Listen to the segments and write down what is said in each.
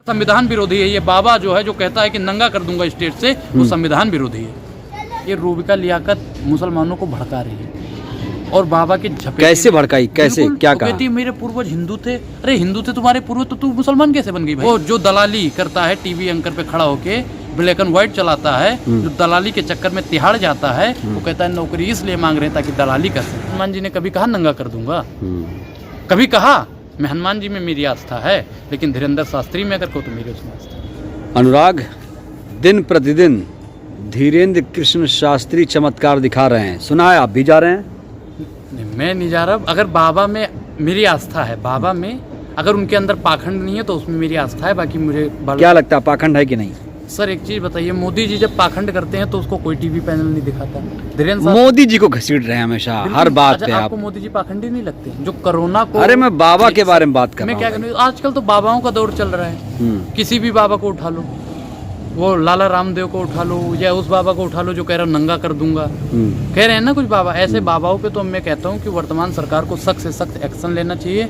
संविधान विरोधी है ये बाबा जो है, जो कहता है कि नंगा कर दूंगा स्टेट से, वो संविधान विरोधी है। ये रूबिका लियाकत मुसलमानों को भड़का रही है और बाबा के झपे कैसे भड़काई, कैसे, क्या कहा? कहती मेरे पूर्वज हिंदू थे। अरे हिंदू थे तुम्हारे पूर्वज, तो तू मुसलमान कैसे बन गई भाई? वो जो दलाली करता है टीवी एंकर पे खड़ा होके, ब्लैक एंड व्हाइट चलाता है, जो दलाली के चक्कर में तिहाड़ जाता है, वो कहता है नौकरी इसलिए मांग रहे हैं ताकि दलाली कर सके। हनुमान जी ने कभी कहा नंगा कर दूंगा? कभी कहा? मैं हनुमान जी में मेरी आस्था है, लेकिन धीरेन्द्र शास्त्री में अगर को तो मेरी उसमें आस्था है। अनुराग, दिन प्रतिदिन धीरेन्द्र कृष्ण शास्त्री चमत्कार दिखा रहे हैं, सुना है आप भी जा रहे हैं? नहीं, मैं नहीं जा रहा। अगर बाबा में मेरी आस्था है, बाबा में अगर उनके अंदर पाखंड नहीं है तो उसमें मेरी आस्था है। बाकी मुझे क्या लगता है पाखंड है कि नहीं? सर एक चीज बताइए, मोदी जी जब पाखंड करते हैं तो उसको कोई टीवी पैनल नहीं दिखाता। धीरेन्द्र मोदी जी को घसीट रहे हैं हमेशा हर बात पे। आपको मोदी जी पाखंडी नहीं लगते? जो कोरोना को, अरे मैं बाबा के बारे में बात कर रहा हूँ। मैं क्या करूँ, आजकल तो बाबाओं का दौर चल रहा है। किसी भी बाबा को उठा लो, वो लाला रामदेव को उठा लो या उस बाबा को उठा लो जो कह रहा हूँ नंगा कर दूंगा, कह रहे हैं ना कुछ बाबा। ऐसे बाबाओं पे तो मैं कहता हूँ कि वर्तमान सरकार को सख्त से सख्त एक्शन लेना चाहिए।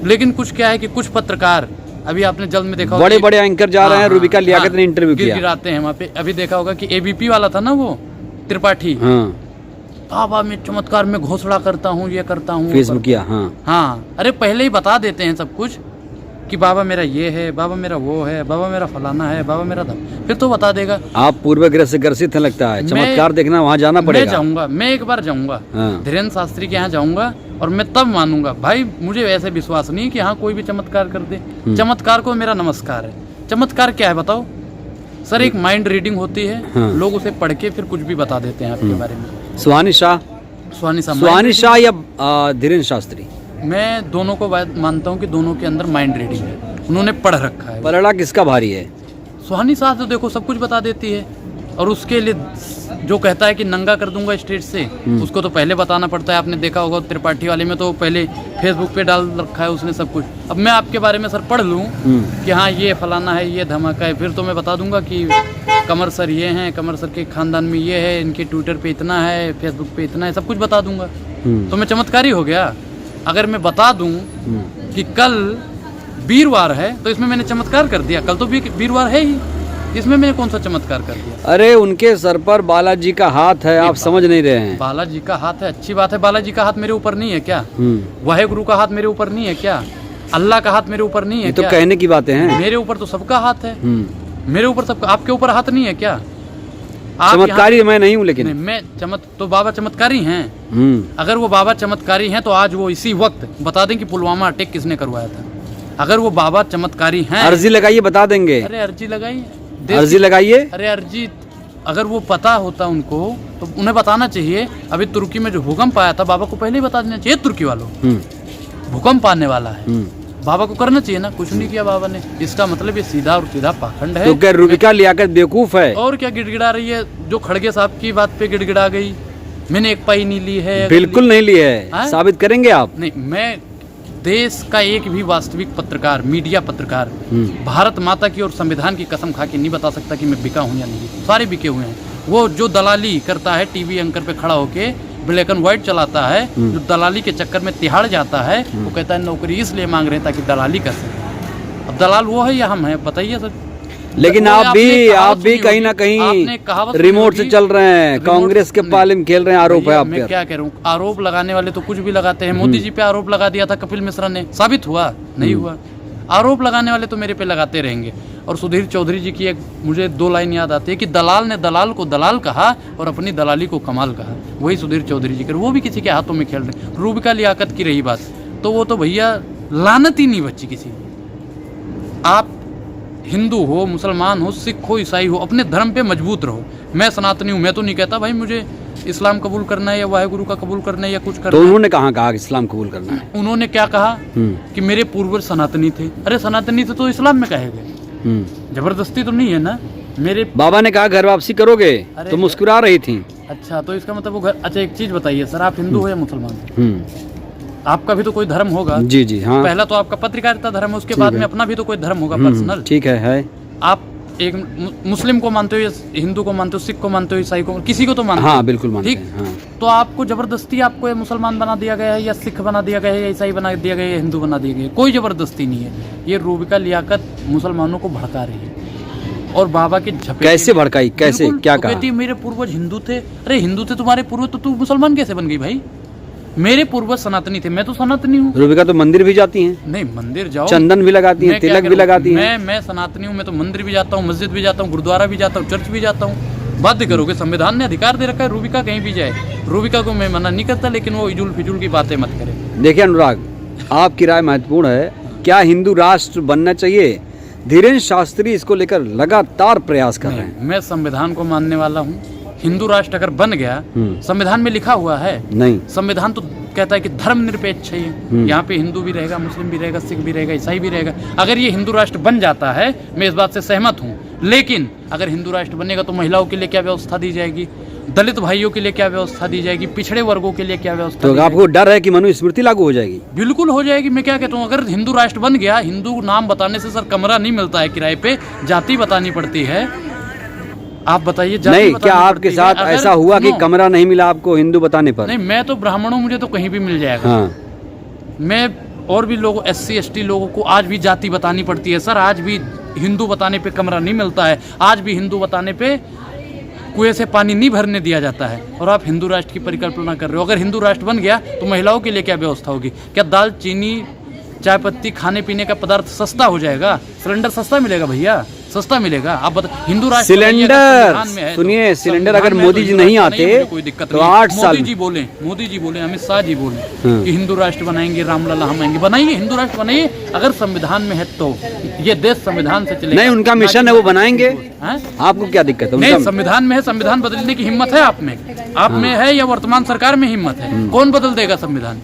लेकिन कुछ क्या है कि कुछ पत्रकार, अभी आपने जल्द में देखा, बड़े बड़े एंकर जा रहे हैं, रूबिका लियाकत ने इंटरव्यू किया, गिराते हैं वहाँ पे। अभी देखा होगा कि एबीपी वाला था ना वो त्रिपाठी, बाबा मैं चमत्कार में घोषणा करता हूँ, ये करता हूँ, फेसबुक किया। हाँ, अरे पहले ही बता देते हैं सब कुछ कि बाबा मेरा ये है, बाबा मेरा वो है, बाबा मेरा फलाना है, बाबा मेरा फिर तो बता देगा। आप पूर्वग्रह से ग्रसित है लगता है, चमत्कार देखना वहाँ जाना पड़ेगा। मैं जाऊंगा, मैं एक बार जाऊंगा, धीरेन्द्र शास्त्री के यहाँ जाऊंगा और मैं तब मानूंगा। भाई मुझे ऐसे विश्वास नहीं कि हाँ कोई भी चमत्कार कर दे। चमत्कार को मेरा नमस्कार है। चमत्कार क्या है बताओ सर? एक माइंड रीडिंग होती है, लोग उसे पढ़ के फिर कुछ भी बता देते हैं आपके बारे में। सुहानी शाह या धीरेन्द्र शास्त्री? मैं दोनों को मानता हूँ कि दोनों के अंदर माइंड रीडिंग है, उन्होंने पढ़ रखा है। पलड़ा किसका भारी है? सुहानी शाह तो देखो सब कुछ बता देती है, और उसके लिए जो कहता है कि नंगा कर दूंगा स्टेट से, उसको तो पहले बताना पड़ता है। आपने देखा होगा त्रिपाठी वाले में तो पहले फेसबुक पे डाल रखा है उसने सब कुछ। अब मैं आपके बारे में सर पढ़ लूँ कि हाँ ये फलाना है, ये धमाका है, फिर तो मैं बता दूंगा कि कमर सर ये हैं, कमर सर के खानदान में ये है, इनके ट्विटर पे इतना है, फेसबुक पे इतना है, सब कुछ बता दूंगा। तो मैं चमत्कारी हो गया। अगर मैं बता दूं कि कल वीरवार है तो इसमें मैंने चमत्कार कर दिया। कल तो वीरवार है ही, इसमें मैंने कौन सा चमत्कार कर दिया? अरे उनके सर पर बालाजी का हाथ है, आप समझ नहीं रहे हैं। बालाजी का हाथ है, अच्छी बात है। बालाजी का हाथ मेरे ऊपर नहीं है क्या? वाहेगुरु का हाथ मेरे ऊपर नहीं है क्या? अल्लाह का हाथ मेरे ऊपर नहीं है तो क्या? कहने की बातें हैं। मेरे ऊपर तो सबका हाथ है, मेरे ऊपर सबका। आपके ऊपर हाथ नहीं है क्या? चमत्कारी मैं नहीं हूँ, लेकिन मैं तो बाबा चमत्कारी हैं। अगर वो बाबा चमत्कारी हैं तो आज वो इसी वक्त बता दें कि पुलवामा अटैक किसने करवाया था। अगर वो बाबा चमत्कारी हैं, अर्जी लगाइए, बता देंगे। अरे अर्जी लगाइए, अर्जी लगाइए। अरे अर्जी अगर वो पता होता उनको तो उन्हें बताना चाहिए। अभी तुर्की में जो भूकंप आया था, बाबा को पहले ही बता देना चाहिए। तुर्की वालों भूकंप आने वाला है, बाबा को करना चाहिए ना। कुछ नहीं किया बाबा ने। इसका मतलब ये सीधा और सीधा पाखंड है। तो क्या रूबिका लियाकत बेवकूफ है? और क्या गिड़गिड़ा रही है? जो खड़गे साहब की बात पे गिड़गिड़ा गई, मैंने एक पाई नहीं ली है। बिल्कुल नहीं ली है। साबित करेंगे आप? नहीं, मैं देश का एक भी वास्तविक पत्रकार, मीडिया पत्रकार, भारत माता की और संविधान की कसम खा के नहीं बता सकता कि मैं बिका हूँ या नहीं। सारे बिके हुए हैं। वो जो दलाली करता है टीवी एंकर पे खड़ा होके, ब्लैक एंड व्हाइट चलाता है, जो दलाली के चक्कर में तिहाड़ जाता है, वो कहता है नौकरी इसलिए मांग रहे हैं ताकि दलाली कर सके। अब दलाल वो है या हम हैं? बताइए सर। लेकिन आप भी कहीं ना कहीं रिमोट से चल रहे हैं, कांग्रेस के पाले में खेल रहे हैं। आरोप है आप पे। मैं क्या कह रहा हूँ, आरोप लगाने वाले तो कुछ भी लगाते हैं। मोदी जी पे आरोप लगा दिया था कपिल मिश्रा ने, साबित हुआ? नहीं हुआ। आरोप लगाने वाले तो मेरे पे लगाते रहेंगे। और सुधीर चौधरी जी की एक मुझे 2 लाइन याद आती है कि दलाल ने दलाल को दलाल कहा और अपनी दलाली को कमाल कहा। वही सुधीर चौधरी जी कर, वो भी किसी के हाथों में खेल रहे हैं। रूबिका लियाकत की रही बात, तो वो तो भैया लानत ही नहीं बच्ची किसी की। आप हिंदू हो, मुसलमान हो, सिख हो, ईसाई हो, अपने धर्म पे मजबूत रहो। मैं सनातनी हूँ, मैं तो नहीं कहता भाई मुझे इस्लाम कबूल करना है या वाहेगुरु का कबूल करना है या कुछ करना। तो उन्होंने कहा इस्लाम कबूल करना है? उन्होंने क्या कहा कि मेरे पूर्वज सनातनी थे। अरे सनातनी थे तो इस्लाम में कहे गए, जबरदस्ती तो नहीं है ना। मेरे बाबा ने कहा घर वापसी करोगे, तो मुस्कुरा रही थी। अच्छा, तो इसका मतलब वो घर। अच्छा एक चीज बताइए सर, आप हिंदू हो या मुसलमान? आपका भी तो कोई धर्म होगा। जी हाँ। पहला तो आपका पत्रकारिता धर्म है, उसके बाद में अपना भी तो कोई धर्म होगा पर्सनल। ठीक है। आप एक मुस्लिम को मानते हो या हिंदू को मानते हो, सिख को मानते हो, ईसाई को, किसी को तो मानते हो। हाँ बिल्कुल मानते ठीक, हैं, हाँ। तो आपको जबरदस्ती आपको ये मुसलमान बना दिया गया है या सिख बना दिया गया है या ईसाई बना दिया गया है या हिंदू बना दिया गया है, कोई जबरदस्ती नहीं है। ये रूबिका लियाकत मुसलमानों को भड़का रही है और बाबा के झपे। कैसे भड़काई, कैसे, बिल्कुल, क्या तो कहा? कहती मेरे पूर्वज हिंदू थे। अरे हिंदू थे तुम्हारे पूर्वज, तो तू मुसलमान कैसे बन गई भाई? मेरे पूर्वज सनातनी थे, मैं तो सनातनी हूँ। रूबिका तो मंदिर भी जाती हैं, नहीं मंदिर जाओ, चंदन भी लगाती हैं, मैं क्या तिलक भी करूं? लगाती हैं। मैं सनातनी हूँ, मैं तो मंदिर भी जाता हूँ, मस्जिद भी जाता हूँ, गुरुद्वारा भी जाता हूँ, चर्च भी जाता हूँ। बाध्य करोगे, संविधान ने अधिकार दे रखा है, रूबिका कहीं भी जाए। रूबिका को मैं मना नहीं करता, लेकिन वो इजुल फिजुल की बातें मत करे। देखिए अनुराग, आपकी राय महत्वपूर्ण है। क्या हिंदू राष्ट्र बनना चाहिए? धीरेन्द्र शास्त्री इसको लेकर लगातार प्रयास कर रहे हैं। मैं संविधान को मानने वाला हूँ। हिंदू राष्ट्र अगर बन गया, संविधान में लिखा हुआ है, नहीं, संविधान तो कहता है कि धर्मनिरपेक्ष है। यहाँ पे हिंदू भी रहेगा, मुस्लिम भी रहेगा, सिख भी रहेगा, ईसाई भी रहेगा। अगर ये हिंदू राष्ट्र बन जाता है, मैं इस बात से सहमत हूँ। लेकिन अगर हिंदू राष्ट्र बनेगा तो महिलाओं के लिए क्या व्यवस्था दी जाएगी, दलित भाइयों के लिए क्या व्यवस्था दी जाएगी, पिछड़े वर्गों के लिए क्या व्यवस्था तो दी आपको डर है कि मनुस्मृति लागू हो जाएगी? जाएगी? बिल्कुल हो जाएगी। मैं क्या कहता हूँ, अगर हिंदू राष्ट्र बन गया, हिंदू नाम बताने से सर कमरा नहीं मिलता है किराए पे, जाति बतानी पड़ती है। आप बताइए, नहीं, क्या आपके साथ ऐसा हुआ कि कमरा नहीं मिला आपको हिंदू बताने पर? नहीं, मैं तो ब्राह्मण हूँ, मुझे तो कहीं भी मिल जाएगा। हाँ। मैं और भी लोगों, SC ST लोगों को आज भी जाति बतानी पड़ती है सर। आज भी हिंदू बताने पे कमरा नहीं मिलता है। आज भी हिंदू बताने पे कुएं से पानी नहीं भरने दिया जाता है। और आप हिंदू राष्ट्र की परिकल्पना कर रहे हो। अगर हिंदू राष्ट्र बन गया तो महिलाओं के लिए क्या व्यवस्था होगी? क्या दाल, चीनी, चाय पत्ती, खाने पीने का पदार्थ सस्ता हो जाएगा? सिलेंडर सस्ता मिलेगा भैया, सस्ता मिलेगा। आप बता, हिंदू राष्ट्र सिलेंडर, सुनिए, सिलेंडर अगर मोदी जी नहीं आते तो 8 साल मोदी जी बोले, अमित शाह जी बोले कि हिंदू राष्ट्र बनाएंगे, रामलला हम आएंगे। बनाइए, हिंदू राष्ट्र बनाइए। अगर संविधान में है तो ये देश संविधान से चलेगा। नहीं, उनका मिशन है, वो बनाएंगे। हाँ? आपको क्या दिक्कत है? नहीं, संविधान में है, संविधान बदलने की हिम्मत है आप में? आप में है या वर्तमान सरकार में हिम्मत है? कौन बदल देगा संविधान?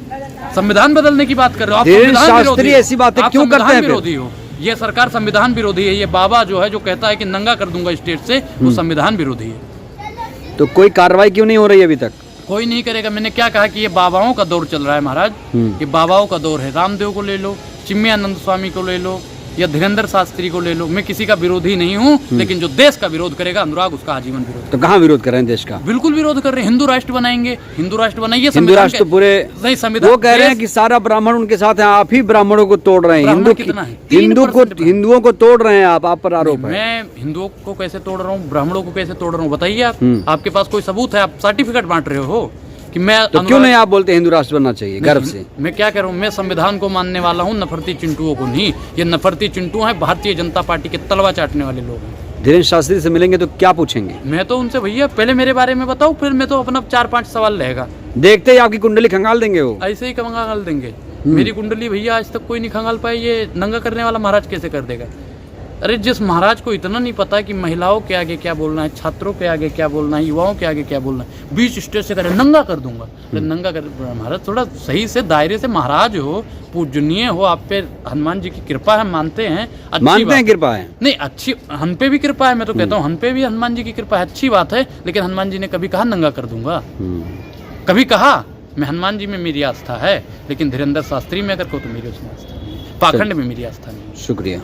संविधान बदलने की बात कर रहे हो आप? शास्त्री ऐसी बातें क्यों करते हैं? विरोधी हो। ये सरकार संविधान विरोधी है। ये बाबा जो है, जो कहता है कि नंगा कर दूंगा स्टेट से, वो संविधान विरोधी है। तो कोई कार्रवाई क्यों नहीं हो रही अभी तक? कोई नहीं करेगा। मैंने क्या कहा कि ये बाबाओं का दौर चल रहा है महाराज। ये बाबाओं का दौर है। रामदेव को ले लो, चिन्मयानंद स्वामी को ले लो या धीरेन्द्र शास्त्री को ले लो। मैं किसी का विरोधी नहीं हूँ, लेकिन जो देश का विरोध करेगा अनुराग, उसका आजीवन विरोध। तो कहाँ विरोध कर रहे हैं देश का? बिल्कुल विरोध कर रहे हैं। हिंदू राष्ट्र बनाएंगे, हिंदू राष्ट्र बनाइए। हिंदू राष्ट्र तो पूरे नहीं, संविधान वो कह रहे हैं कि सारा ब्राह्मण उनके साथ है, आप ही ब्राह्मणों को तोड़ रहे हैं। हिंदुओं को तोड़ रहे हैं आप पर आरोप है। मैं हिंदुओं को कैसे तोड़ रहा हूँ, ब्राह्मणों को कैसे तोड़ रहा हूँ, बताइए आप। आपके पास कोई सबूत है? आप सर्टिफिकेट बांट रहे हो कि मैं तो क्यों नहीं आप बोलते हिंदू राष्ट्र बनना चाहिए गर्व से? मैं क्या कह रहा हूँ, मैं संविधान को मानने वाला हूँ, नफरती चिंटुओं को नहीं। ये नफरती चिंटू हैं, भारतीय जनता पार्टी के तलवा चाटने वाले लोग हैं। धीरेन्द्र शास्त्री से मिलेंगे तो क्या पूछेंगे? मैं तो उनसे, भैया पहले मेरे बारे में बताओ, फिर मैं तो अपना 4-5 सवाल रहेगा। देखते ही आपकी कुंडली खंगाल देंगे वो। ऐसे ही खंगाल देंगे। मेरी कुंडली भैया आज तक कोई नहीं खंगाल पाई। ये नंगा करने वाला महाराज कैसे कर देगा? अरे जिस महाराज को इतना नहीं पता कि महिलाओं के आगे क्या बोलना है, छात्रों के आगे क्या बोलना है, युवाओं के आगे क्या बोलना है, बीच स्टेज से करे नंगा कर दूंगा। अरे नंगा कर महाराज, थोड़ा सही से दायरे से महाराज हो, पूजनीय हो, आप पे हनुमान जी की कृपा है, मानते हैं, मानते हैं कृपा है। नहीं, अच्छी हम पे भी कृपा है। मैं तो कहता हूँ हम पे भी हनुमान जी की कृपा है, अच्छी बात है। लेकिन हनुमान जी ने कभी कहा नंगा कर दूंगा? कभी कहा? मैं हनुमान जी में मेरी आस्था है, लेकिन धीरेन्द्र शास्त्री में अगर को तो मेरी उसमें आस्था नहीं, पाखंड में मेरी आस्था नहीं। शुक्रिया।